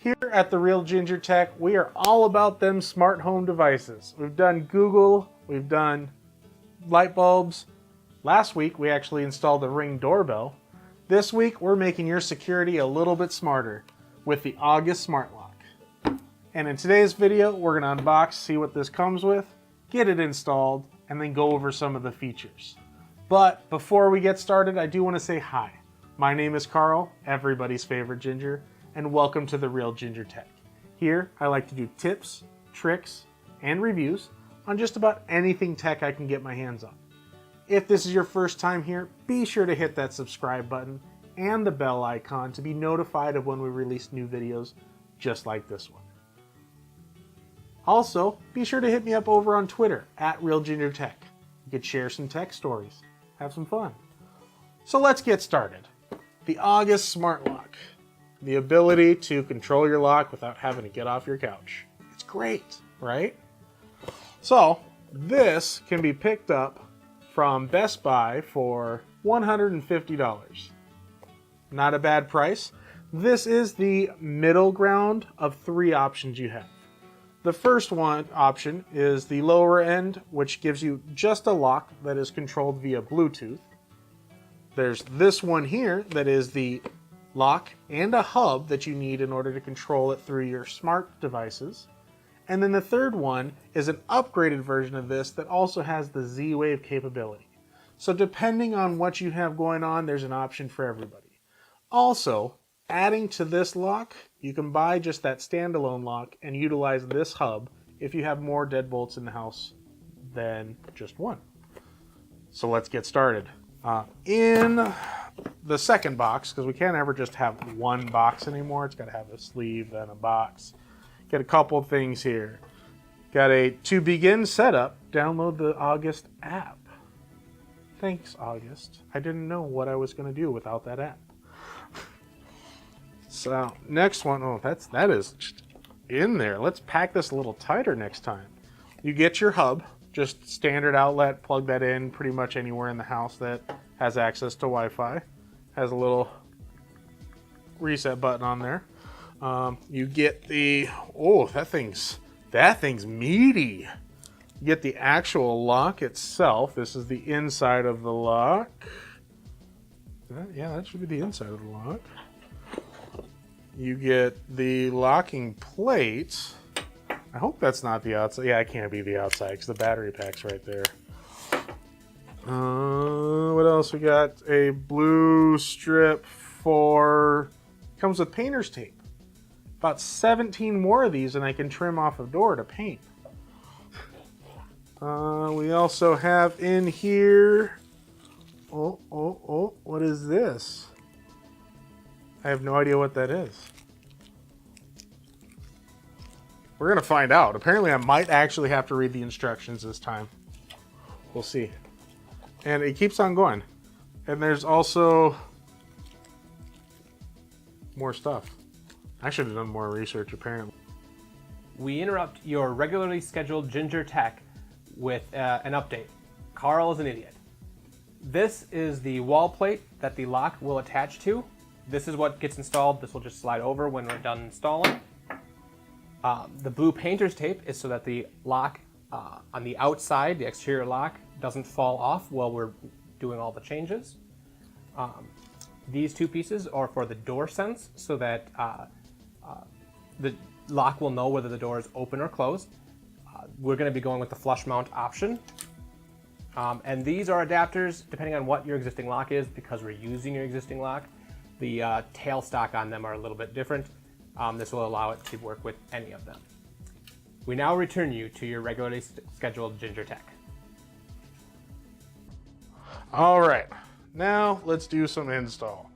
Here at The Real Ginger Tech, we are all about them smart home devices. We've done Google, we've done light bulbs. Last week, we actually installed a Ring doorbell. This week, we're making your security a little bit smarter with the August Smart Lock. And in today's video, we're gonna unbox, see what this comes with, get it installed, and then go over some of the features. But before we get started, I do wanna say hi. My name is Carl, everybody's favorite ginger, and welcome to The Real Ginger Tech. Here, I like to do tips, tricks, and reviews on just about anything tech I can get my hands on. If this is your first time here, be sure to hit that subscribe button and the bell icon to be notified of when we release new videos just like this one. Also, be sure to hit me up over on Twitter at Real Ginger Tech. You could share some tech stories, have some fun. So let's get started. The August Smart Lock. The ability to control your lock without having to get off your couch. It's great, right? So, this can be picked up from Best Buy for $150. Not a bad price. This is the middle ground of three options you have. The first one option is the lower end, which gives you just a lock that is controlled via Bluetooth. There's this one here that is the lock and a hub that you need in order to control it through your smart devices. And then the third one is an upgraded version of this that also has the Z-Wave capability. So depending on what you have going on, there's an option for everybody. Also, adding to this lock, you can buy just that standalone lock and utilize this hub if you have more deadbolts in the house than just one. So let's get started. In the second box, because we can't ever just have one box anymore, it's got to have a sleeve and a box. Get a couple things here. Got a to begin setup, download the August app. Thanks, August. I didn't know what I was going to do without that app. So next one, oh, that is just in there. Let's pack this a little tighter next time. You get your hub, just standard outlet, plug that in pretty much anywhere in the house that has access to Wi-Fi. Has a little reset button on there. You get the, oh, that thing's meaty. You get the actual lock itself. This is the inside of the lock. Yeah, that should be the inside of the lock. You get the locking plate. I hope that's not the outside. Yeah, it can't be the outside because the battery pack's right there. What else we got? A blue strip for, comes with painter's tape. About 17 more of these and I can trim off a door to paint. We also have in here, what is this? I have no idea what that is. We're gonna find out. Apparently I might actually have to read the instructions this time. We'll see. And it keeps on going. And there's also more stuff. I should have done more research apparently. We interrupt your regularly scheduled Ginger Tech with an update. Carl is an idiot. This is the wall plate that the lock will attach to. This is what gets installed. This will just slide over when we're done installing. The blue painter's tape is so that the lock on the outside, the exterior lock, doesn't fall off while we're doing all the changes. These two pieces are for the door sense so that the lock will know whether the door is open or closed. We're going to be going with the flush mount option. And these are adapters depending on what your existing lock is. Because we're using your existing lock, the tailstock on them are a little bit different. This will allow it to work with any of them. We now return you to your regularly scheduled Ginger Tech. All right, now let's do some install.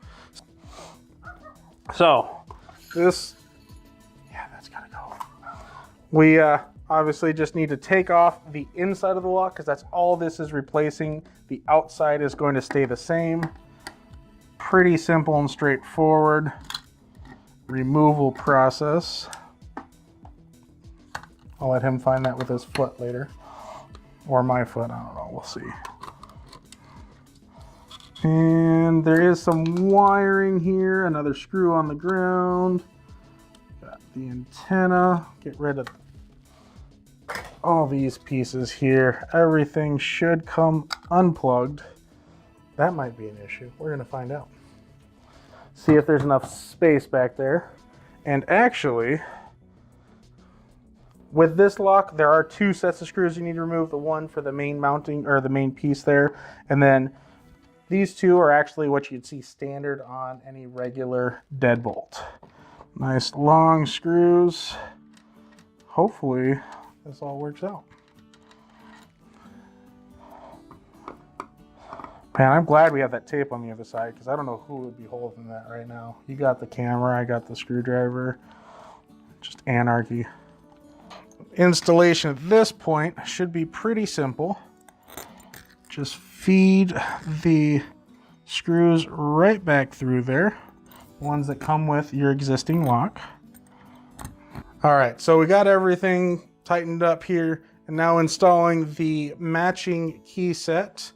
So this, yeah, that's gotta go. We obviously just need to take off the inside of the lock because that's all this is replacing. The outside is going to stay the same. Pretty simple and straightforward removal process. I'll let him find that with his foot later. Or my foot, I don't know, we'll see. And there is some wiring here, another screw on the ground. that. The antenna, get rid of all these pieces here. Everything should come unplugged. That might be an issue. We're gonna find out. See if there's enough space back there. And actually, with this lock, there are 2 sets of screws you need to remove. The one for the main mounting, or the main piece there. And then these 2 are actually what you'd see standard on any regular deadbolt. Nice long screws. Hopefully this all works out. Man, I'm glad we have that tape on the other side, because I don't know who would be holding that right now. You got the camera, I got the screwdriver. Just anarchy. Installation at this point should be pretty simple. Just feed the screws right back through there, ones that come with your existing lock. All right, so we got everything tightened up here, and now installing the matching key set.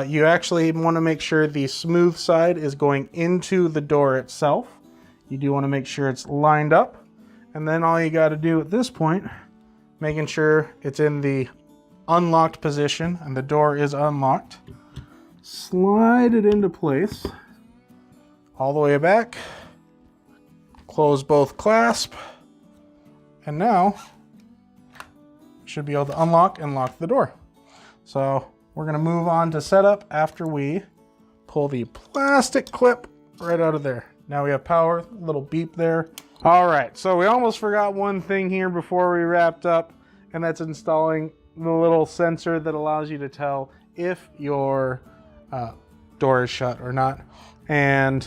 You actually want to make sure the smooth side is going into the door itself. You do want to make sure it's lined up, and then all you got to do at this point, making sure it's in the unlocked position and the door is unlocked, slide it into place all the way back, close both clasp, and now should be able to unlock and lock the door. So we're going to move on to setup after we pull the plastic clip right out of there. Now we have power, little beep there. All right, so we almost forgot one thing here before we wrapped up, and that's installing the little sensor that allows you to tell if your door is shut or not. And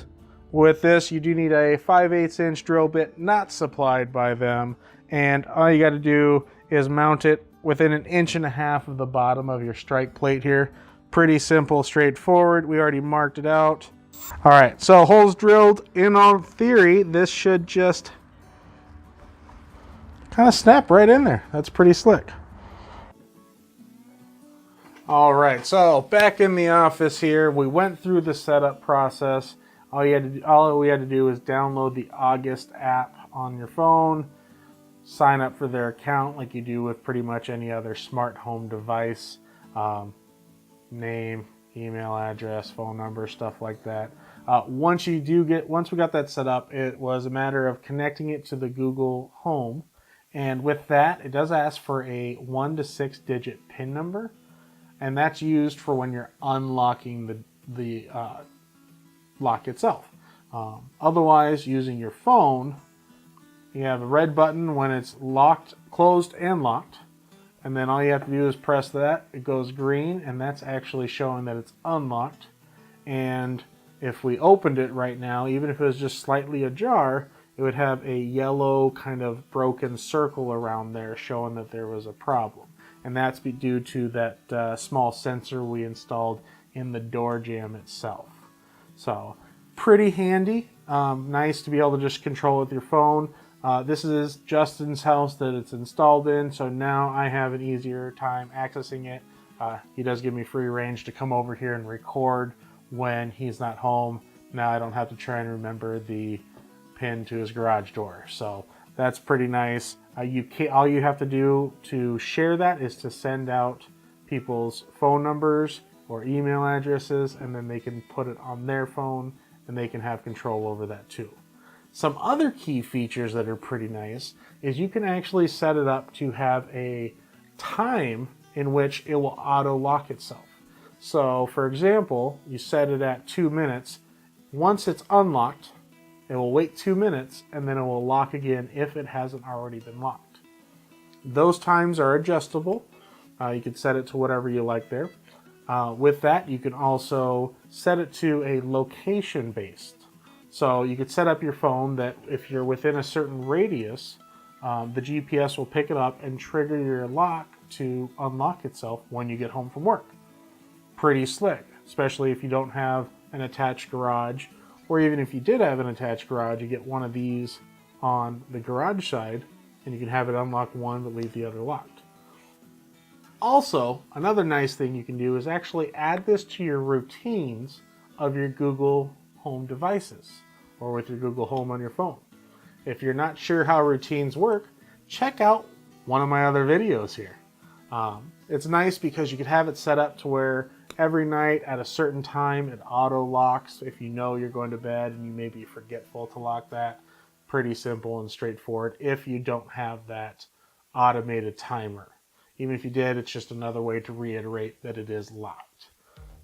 with this, you do need a 5/8 inch drill bit not supplied by them. And all you got to do is mount it within 1.5 inches of the bottom of your strike plate here. Pretty simple, straightforward. We already marked it out. All right, so holes drilled. In all theory, this should just kind of snap right in there. That's pretty slick. All right, so back in the office here, we went through the setup process. All we had to do is download the August app on your phone, sign up for their account like you do with pretty much any other smart home device. Name, email address, phone number, stuff like that. Once we got that set up, it was a matter of connecting it to the Google Home. And with that, it does ask for a 1 to 6 digit PIN number. And that's used for when you're unlocking the lock itself. Otherwise, using your phone, you have a red button when it's locked, closed, and locked. And then all you have to do is press that. It goes green, and that's actually showing that it's unlocked. And if we opened it right now, even if it was just slightly ajar, it would have a yellow kind of broken circle around there showing that there was a problem. And that's due to that small sensor we installed in the door jamb itself. So pretty handy. Nice to be able to just control with your phone. This is Justin's house that it's installed in, so now I have an easier time accessing it. He does give me free range to come over here and record when he's not home. Now I don't have to try and remember the pin to his garage door. So that's pretty nice. All you have to do to share that is to send out people's phone numbers or email addresses, and then they can put it on their phone and they can have control over that too. Some other key features that are pretty nice is you can actually set it up to have a time in which it will auto lock itself. So for example, you set it at 2 minutes. Once it's unlocked, it will wait 2 minutes and then it will lock again if it hasn't already been locked. Those times are adjustable. You can set it to whatever you like there. With that, you can also set it to a location based. So you could set up your phone that if you're within a certain radius, the GPS will pick it up and trigger your lock to unlock itself when you get home from work. Pretty slick, especially if you don't have an attached garage, or even if you did have an attached garage, you get one of these on the garage side and you can have it unlock one but leave the other locked. Also, another nice thing you can do is actually add this to your routines of your Google Home devices or with your Google Home on your phone. If you're not sure how routines work, check out one of my other videos here. It's nice because you could have it set up to where every night at a certain time it auto locks if you know you're going to bed and you may be forgetful to lock that. Pretty simple and straightforward if you don't have that automated timer. Even if you did, it's just another way to reiterate that it is locked.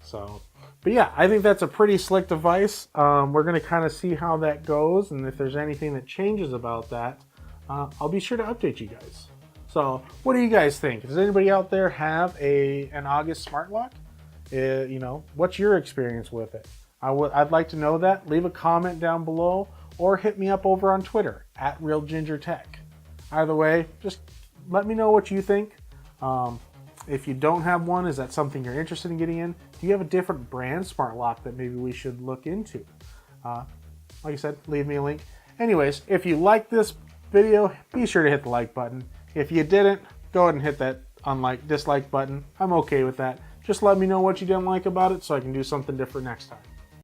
So, but yeah, I think that's a pretty slick device. We're going to kind of see how that goes, and if there's anything that changes about that, I'll be sure to update you guys. So, what do you guys think? Does anybody out there have an August smart lock? You know, what's your experience with it? I'd like to know that. Leave a comment down below or hit me up over on Twitter at RealGingerTech. Either way, just let me know what you think. If you don't have one, is that something you're interested in getting in? Do you have a different brand smart lock that maybe we should look into? Like I said, leave me a link. Anyways, if you like this video, be sure to hit the like button. If you didn't, go ahead and hit that dislike button. I'm okay with that. Just let me know what you didn't like about it so I can do something different next time.